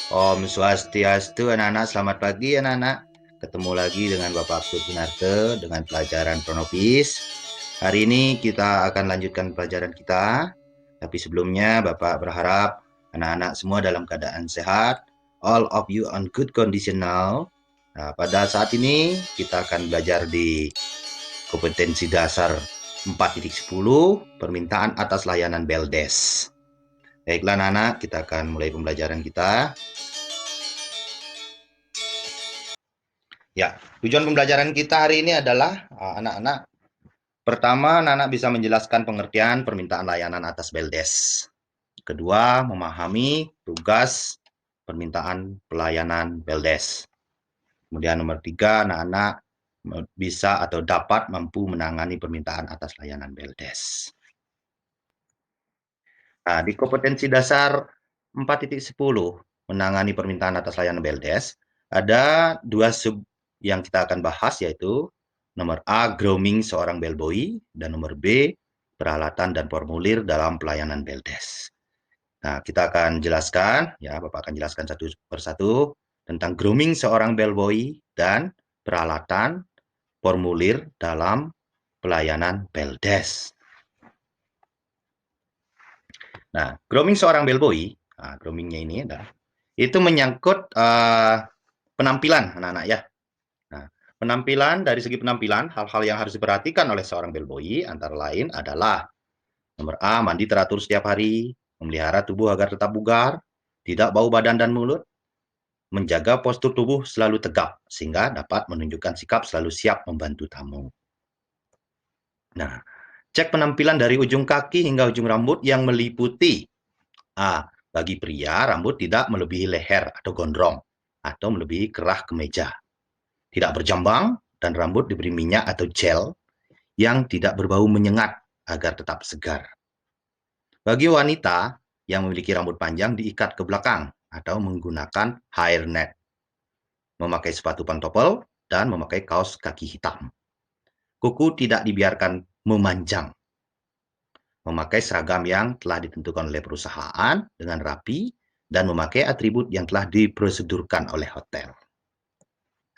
Om Swastiastu anak-anak, selamat pagi anak-anak. Ketemu lagi dengan Bapak Abdul Sunarto dengan pelajaran Pronopis. Hari ini kita akan lanjutkan pelajaran kita. Tapi sebelumnya Bapak berharap anak-anak semua dalam keadaan sehat. All of you on good condition now. Nah, pada saat ini kita akan belajar di kompetensi dasar 4.10 permintaan atas layanan Beldes. Baiklah anak-anak, kita akan mulai pembelajaran kita. Ya, tujuan pembelajaran kita hari ini adalah anak-anak. Pertama, anak-anak bisa menjelaskan pengertian permintaan layanan atas Beldes. Kedua, memahami tugas permintaan pelayanan Beldes. Kemudian nomor tiga, anak-anak bisa atau dapat mampu menangani permintaan atas layanan Beldes. Nah, di kompetensi dasar 4.10 menangani permintaan atas layanan Beldes, ada dua sub yang kita akan bahas, yaitu nomor A, grooming seorang bellboy, dan nomor B, peralatan dan formulir dalam pelayanan Beldes. Nah, kita akan jelaskan, ya, Bapak akan jelaskan satu persatu tentang grooming seorang bellboy dan peralatan formulir dalam pelayanan Beldes. Nah, grooming seorang bellboy, groomingnya ini adalah itu menyangkut penampilan anak-anak ya. Nah, penampilan dari segi penampilan, hal-hal yang harus diperhatikan oleh seorang bellboy antara lain adalah nomor A, mandi teratur setiap hari, memelihara tubuh agar tetap bugar, tidak bau badan dan mulut, menjaga postur tubuh selalu tegap sehingga dapat menunjukkan sikap selalu siap membantu tamu. Nah, cek penampilan dari ujung kaki hingga ujung rambut yang meliputi A. Bagi pria, rambut tidak melebihi leher atau gondrong, atau melebihi kerah kemeja. Tidak berjambang, dan rambut diberi minyak atau gel yang tidak berbau menyengat agar tetap segar. Bagi wanita yang memiliki rambut panjang diikat ke belakang atau menggunakan hairnet. Memakai sepatu pantofel dan memakai kaos kaki hitam. Kuku tidak dibiarkan memanjang. Memakai seragam yang telah ditentukan oleh perusahaan dengan rapi dan memakai atribut yang telah diprosedurkan oleh hotel.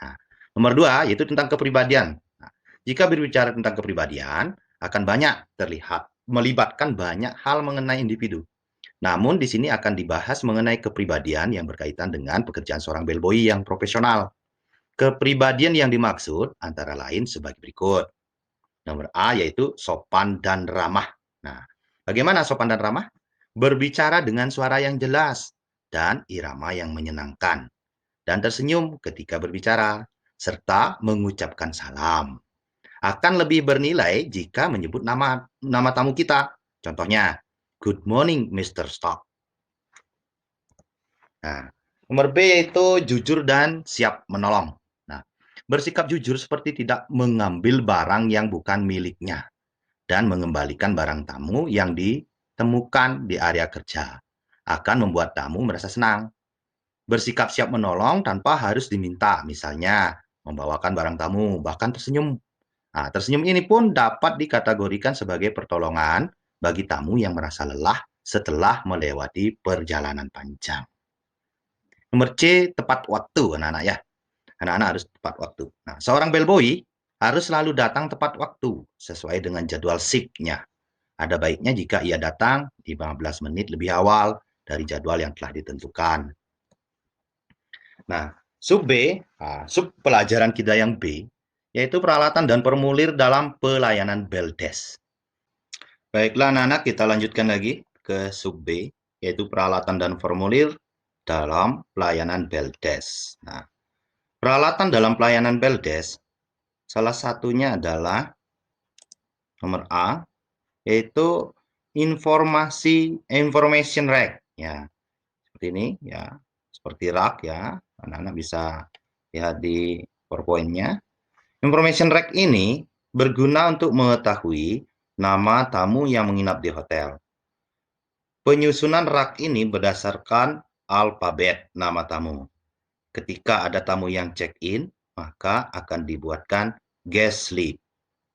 Nah, nomor dua, yaitu tentang kepribadian. Nah, jika berbicara tentang kepribadian, akan banyak melibatkan banyak hal mengenai individu. Namun di sini akan dibahas mengenai kepribadian yang berkaitan dengan pekerjaan seorang bellboy yang profesional. Kepribadian yang dimaksud antara lain sebagai berikut. Nomor A yaitu sopan dan ramah. Nah, bagaimana sopan dan ramah? Berbicara dengan suara yang jelas dan irama yang menyenangkan, dan tersenyum ketika berbicara, serta mengucapkan salam. Akan lebih bernilai jika menyebut nama tamu kita. Contohnya, good morning Mr. Stock. Nah, nomor B yaitu jujur dan siap menolong. Nah, bersikap jujur seperti tidak mengambil barang yang bukan miliknya dan mengembalikan barang tamu yang ditemukan di area kerja. Akan membuat tamu merasa senang. Bersikap siap menolong tanpa harus diminta, misalnya membawakan barang tamu, bahkan tersenyum. Nah, tersenyum ini pun dapat dikategorikan sebagai pertolongan bagi tamu yang merasa lelah setelah melewati perjalanan panjang. Nomor C, tepat waktu anak-anak ya. Anak-anak harus tepat waktu. Nah, seorang bellboy harus selalu datang tepat waktu sesuai dengan jadwal shift-nya. Ada baiknya jika ia datang 15 menit lebih awal dari jadwal yang telah ditentukan. Nah, sub B, sub pelajaran kita yang B, yaitu peralatan dan formulir dalam pelayanan Beldes. Baiklah anak-anak, kita lanjutkan lagi ke sub B, yaitu peralatan dan formulir dalam pelayanan Beldes. Nah, peralatan dalam pelayanan Beldes, salah satunya adalah nomor A, yaitu information rack. Ya, seperti ini, ya, seperti rak ya. Anak-anak bisa lihat di PowerPoint-nya. Information rack ini berguna untuk mengetahui nama tamu yang menginap di hotel. Penyusunan rak ini berdasarkan alfabet nama tamu. Ketika ada tamu yang check-in, maka akan dibuatkan guest slip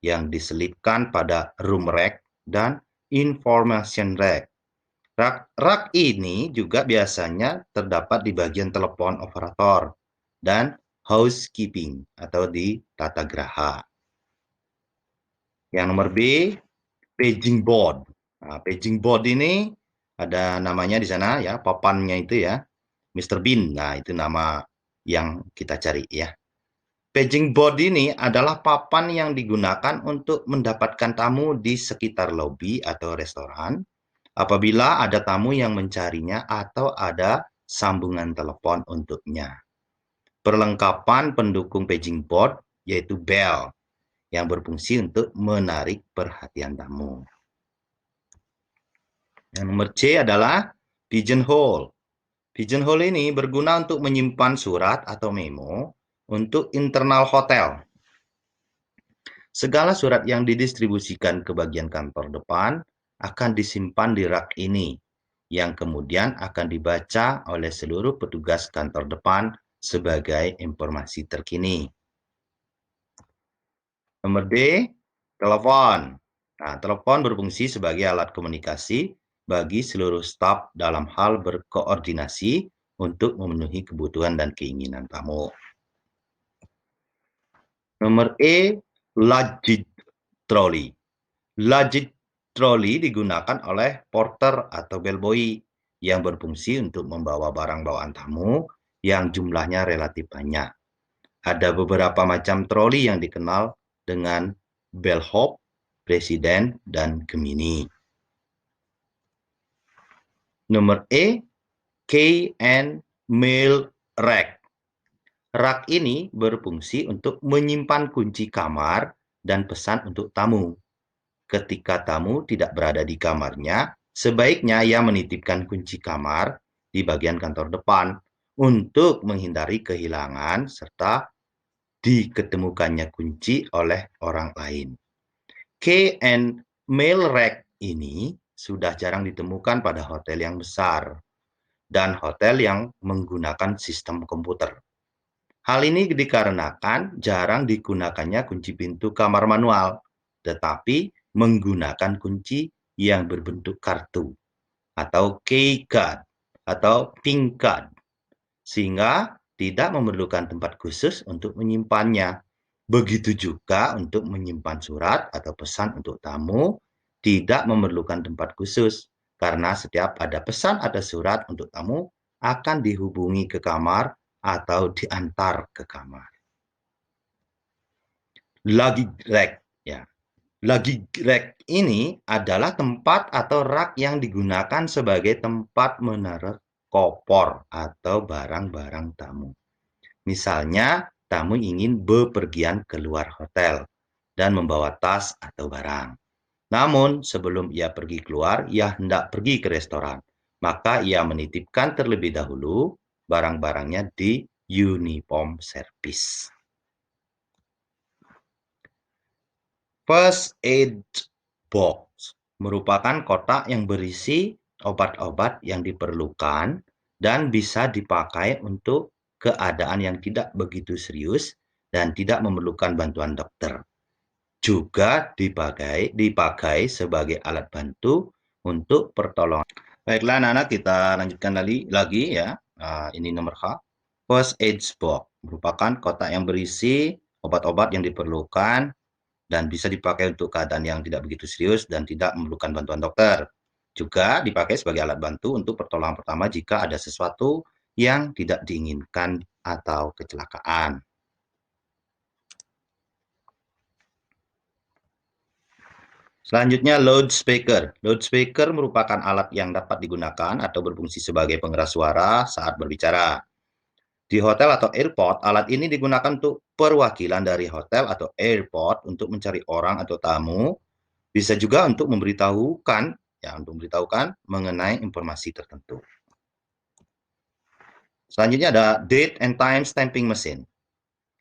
yang diselipkan pada room rack dan information rack. Rak ini juga biasanya terdapat di bagian telepon operator dan housekeeping atau di tata geraha. Yang nomor B, paging board. Nah, paging board ini ada namanya di sana ya, papannya itu ya, Mr. Bean. Nah, itu nama yang kita cari ya. Paging board ini adalah papan yang digunakan untuk mendapatkan tamu di sekitar lobi atau restoran apabila ada tamu yang mencarinya atau ada sambungan telepon untuknya. Perlengkapan pendukung paging board yaitu bell yang berfungsi untuk menarik perhatian tamu. Yang nomor C adalah pigeonhole. Pigeonhole ini berguna untuk menyimpan surat atau memo untuk internal hotel. Segala surat yang didistribusikan ke bagian kantor depan akan disimpan di rak ini, yang kemudian akan dibaca oleh seluruh petugas kantor depan sebagai informasi terkini. Nomor D, telepon. Nah, telepon berfungsi sebagai alat komunikasi bagi seluruh staf dalam hal berkoordinasi untuk memenuhi kebutuhan dan keinginan tamu. Nomor E, luggage trolley. Luggage trolley digunakan oleh porter atau bellboy yang berfungsi untuk membawa barang bawaan tamu yang jumlahnya relatif banyak. Ada beberapa macam troli yang dikenal dengan bellhop, presiden, dan gemini. Nomor E, key and mail rack. Rak ini berfungsi untuk menyimpan kunci kamar dan pesan untuk tamu. Ketika tamu tidak berada di kamarnya, sebaiknya ia menitipkan kunci kamar di bagian kantor depan untuk menghindari kehilangan serta diketemukannya kunci oleh orang lain. Key and mail rack ini sudah jarang ditemukan pada hotel yang besar dan hotel yang menggunakan sistem komputer. Hal ini dikarenakan jarang digunakannya kunci pintu kamar manual, tetapi menggunakan kunci yang berbentuk kartu atau key card atau pin card, sehingga tidak memerlukan tempat khusus untuk menyimpannya. Begitu juga untuk menyimpan surat atau pesan untuk tamu, tidak memerlukan tempat khusus, karena setiap ada pesan atau surat untuk tamu akan dihubungi ke kamar atau diantar ke kamar. Luggage rack, ya. Luggage rack ini adalah tempat atau rak yang digunakan sebagai tempat menaruh koper atau barang-barang tamu. Misalnya, tamu ingin bepergian keluar hotel dan membawa tas atau barang. Namun, sebelum ia pergi keluar, ia hendak pergi ke restoran. Maka ia menitipkan terlebih dahulu barang-barangnya di uniform service. First aid box merupakan kotak yang berisi obat-obat yang diperlukan dan bisa dipakai untuk keadaan yang tidak begitu serius dan tidak memerlukan bantuan dokter. Juga dipakai sebagai alat bantu untuk pertolongan. Baiklah anak-anak, kita lanjutkan lagi ya. Ini nomor H. First aid box merupakan kotak yang berisi obat-obat yang diperlukan dan bisa dipakai untuk keadaan yang tidak begitu serius dan tidak memerlukan bantuan dokter. Juga dipakai sebagai alat bantu untuk pertolongan pertama jika ada sesuatu yang tidak diinginkan atau kecelakaan. Selanjutnya loudspeaker. Loudspeaker merupakan alat yang dapat digunakan atau berfungsi sebagai pengeras suara saat berbicara. Di hotel atau airport, alat ini digunakan untuk perwakilan dari hotel atau airport untuk mencari orang atau tamu. Bisa juga untuk memberitahukan mengenai informasi tertentu. Selanjutnya ada date and time stamping machine.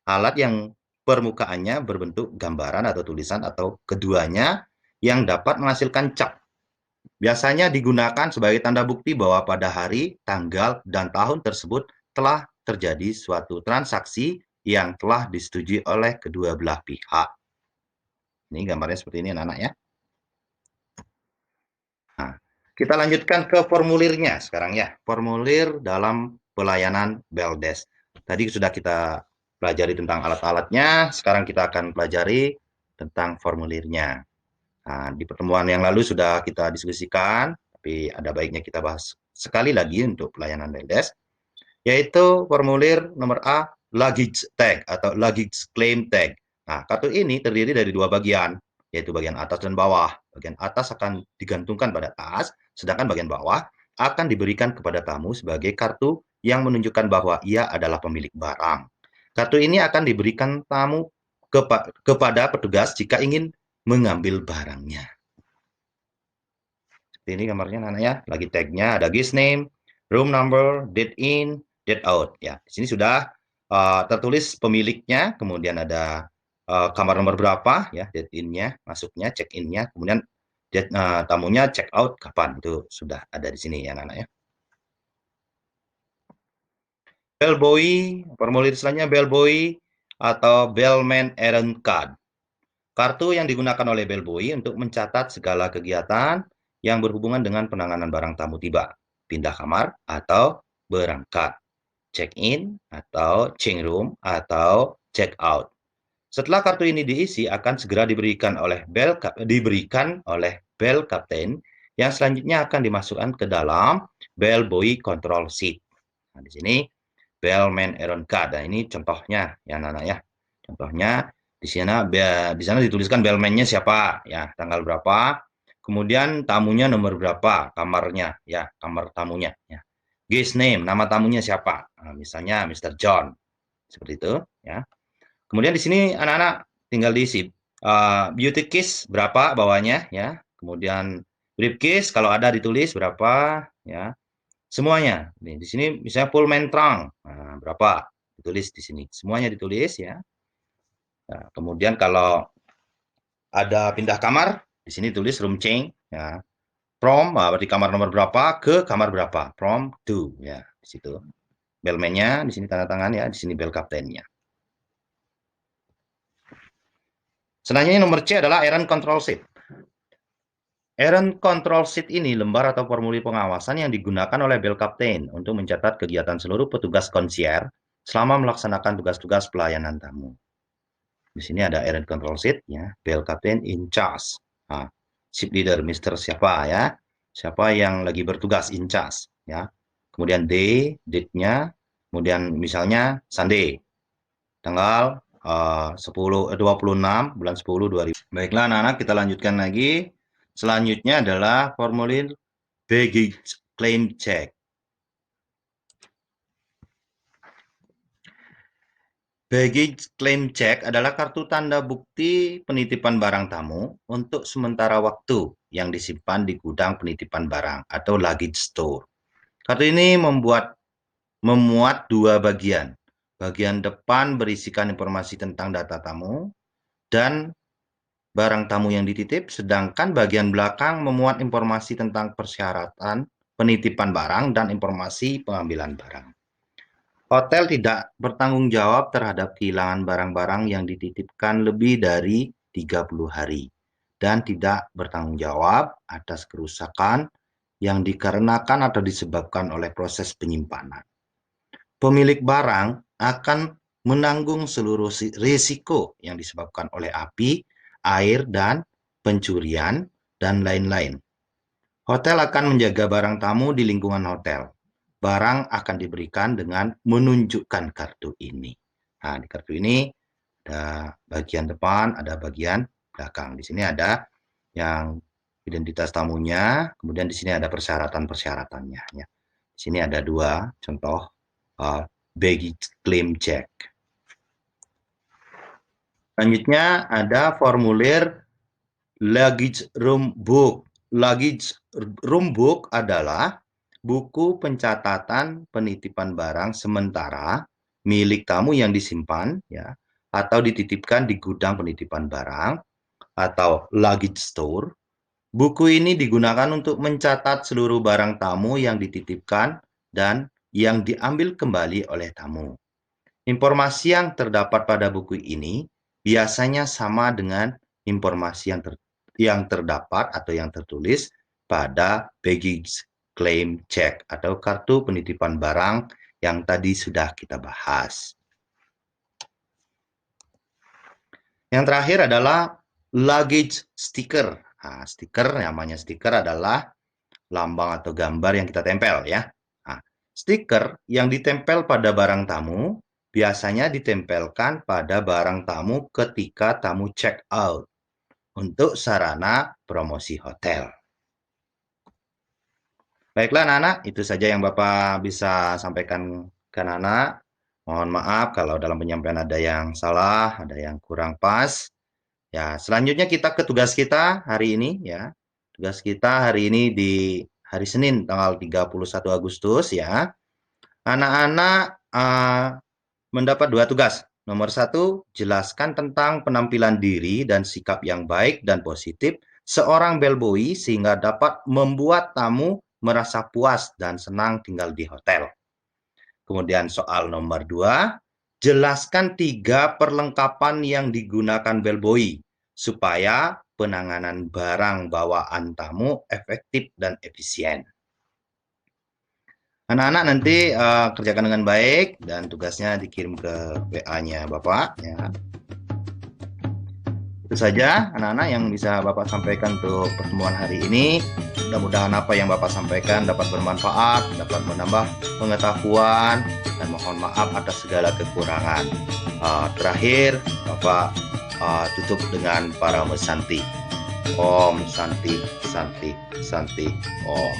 Alat yang permukaannya berbentuk gambaran atau tulisan atau keduanya yang dapat menghasilkan cap. Biasanya digunakan sebagai tanda bukti bahwa pada hari, tanggal, dan tahun tersebut telah terjadi suatu transaksi yang telah disetujui oleh kedua belah pihak. Ini gambarnya seperti ini anak-anak ya. Nah, Kita lanjutkan ke formulirnya sekarang ya. Formulir dalam pelayanan BelDesk. Tadi sudah kita pelajari tentang alat-alatnya, sekarang kita akan pelajari tentang formulirnya. Nah, di pertemuan yang lalu sudah kita diskusikan, tapi ada baiknya kita bahas sekali lagi untuk pelayanan BelDesk, yaitu formulir nomor A, luggage tag atau luggage claim tag. Nah, kartu ini terdiri dari dua bagian, yaitu bagian atas dan bawah. Bagian atas akan digantungkan pada tas, sedangkan bagian bawah akan diberikan kepada tamu sebagai kartu yang menunjukkan bahwa ia adalah pemilik barang. Kartu ini akan diberikan tamu kepada petugas jika ingin mengambil barangnya. Ini gambarnya namanya, lagi tagnya ada guest name, room number, date in, date out. Ya, di sini sudah tertulis pemiliknya, kemudian ada kamar nomor berapa, ya, date in-nya, masuknya, check in-nya, kemudian tamunya check out kapan, itu sudah ada di sini ya anak-anak ya. Bellboy, formulir selanjutnya bellboy atau bellman errand card. Kartu yang digunakan oleh bellboy untuk mencatat segala kegiatan yang berhubungan dengan penanganan barang tamu tiba, pindah kamar, atau berangkat, check-in, atau change room, atau check-out. Setelah kartu ini diisi, akan segera diberikan oleh bell captain yang selanjutnya akan dimasukkan ke dalam bellboy control sheet. Nah, di sini bellman errand card. Nah, ini contohnya ya anak-anak ya. Contohnya di sana dituliskan bellman-nya siapa, ya, tanggal berapa, kemudian tamunya nomor berapa, kamarnya, ya, kamar tamunya, ya. Guest name, nama tamunya siapa, nah, misalnya Mr. John, seperti itu, ya. Kemudian di sini anak-anak tinggal diisi beauty case berapa bawahnya, ya. Kemudian briefcase kalau ada ditulis berapa, ya. Semuanya. Nih, di sini misalnya Pullman trunk, nah, berapa, ditulis di sini. Semuanya ditulis ya. Nah, kemudian kalau ada pindah kamar, di sini tulis room change, ya. From berarti kamar nomor berapa ke kamar berapa, from to, ya, di situ. Bellman-nya di sini tanda tangan ya, di sini bell captain-nya. Selanjutnya nomor C adalah errand control sheet. Errand control sheet ini lembar atau formulir pengawasan yang digunakan oleh bell captain untuk mencatat kegiatan seluruh petugas concierge selama melaksanakan tugas-tugas pelayanan tamu. Di sini ada errand control sheet ya, bell captain in charge. Nah, ship leader Mr. siapa ya? Siapa yang lagi bertugas in charge ya. Kemudian date-nya, kemudian misalnya Sunday. Tanggal 26 bulan 10 2000. Baiklah anak-anak, kita lanjutkan lagi. Selanjutnya adalah formulir baggage claim check. Baggage claim check adalah kartu tanda bukti penitipan barang tamu untuk sementara waktu yang disimpan di gudang penitipan barang atau luggage store. Kartu ini memuat dua bagian. Bagian depan berisikan informasi tentang data tamu dan barang tamu yang dititip, sedangkan bagian belakang memuat informasi tentang persyaratan penitipan barang dan informasi pengambilan barang. Hotel tidak bertanggung jawab terhadap kehilangan barang-barang yang dititipkan lebih dari 30 hari dan tidak bertanggung jawab atas kerusakan yang dikarenakan atau disebabkan oleh proses penyimpanan. Pemilik barang akan menanggung seluruh risiko yang disebabkan oleh api, air, dan pencurian, dan lain-lain. Hotel akan menjaga barang tamu di lingkungan hotel. Barang akan diberikan dengan menunjukkan kartu ini. Nah, di kartu ini ada bagian depan, ada bagian belakang. Di sini ada yang identitas tamunya, kemudian di sini ada persyaratan-persyaratannya. Ya. Di sini ada dua contoh baggage claim check. Selanjutnya ada formulir luggage room book. Luggage room book adalah buku pencatatan penitipan barang sementara milik tamu yang disimpan ya atau dititipkan di gudang penitipan barang atau luggage store. Buku ini digunakan untuk mencatat seluruh barang tamu yang dititipkan dan yang diambil kembali oleh tamu. Informasi yang terdapat pada buku ini biasanya sama dengan informasi yang terdapat atau yang tertulis pada baggage claim check atau kartu penitipan barang yang tadi sudah kita bahas. Yang terakhir adalah luggage sticker. Nah, namanya stiker adalah lambang atau gambar yang kita tempel ya. Nah, stiker yang ditempel pada barang tamu biasanya ditempelkan pada barang tamu ketika tamu check out untuk sarana promosi hotel. Baiklah anak-anak, itu saja yang Bapak bisa sampaikan ke anak-anak. Mohon maaf kalau dalam penyampaian ada yang salah, ada yang kurang pas. Ya, selanjutnya kita ke tugas kita hari ini ya. Tugas kita hari ini di hari Senin tanggal 31 Agustus ya. Anak-anak mendapat 2 tugas. Nomor 1, jelaskan tentang penampilan diri dan sikap yang baik dan positif seorang bellboy sehingga dapat membuat tamu merasa puas dan senang tinggal di hotel. Kemudian soal nomor 2, jelaskan 3 perlengkapan yang digunakan bellboy supaya penanganan barang bawaan tamu efektif dan efisien. Anak-anak nanti kerjakan dengan baik dan tugasnya dikirim ke WA-nya Bapak ya. Itu saja anak-anak yang bisa Bapak sampaikan untuk pertemuan hari ini. Mudah-mudahan apa yang Bapak sampaikan dapat bermanfaat, dapat menambah pengetahuan, dan mohon maaf atas segala kekurangan. Terakhir, Bapak tutup dengan para mesanti. Om Santi, Santi, Santi, Om.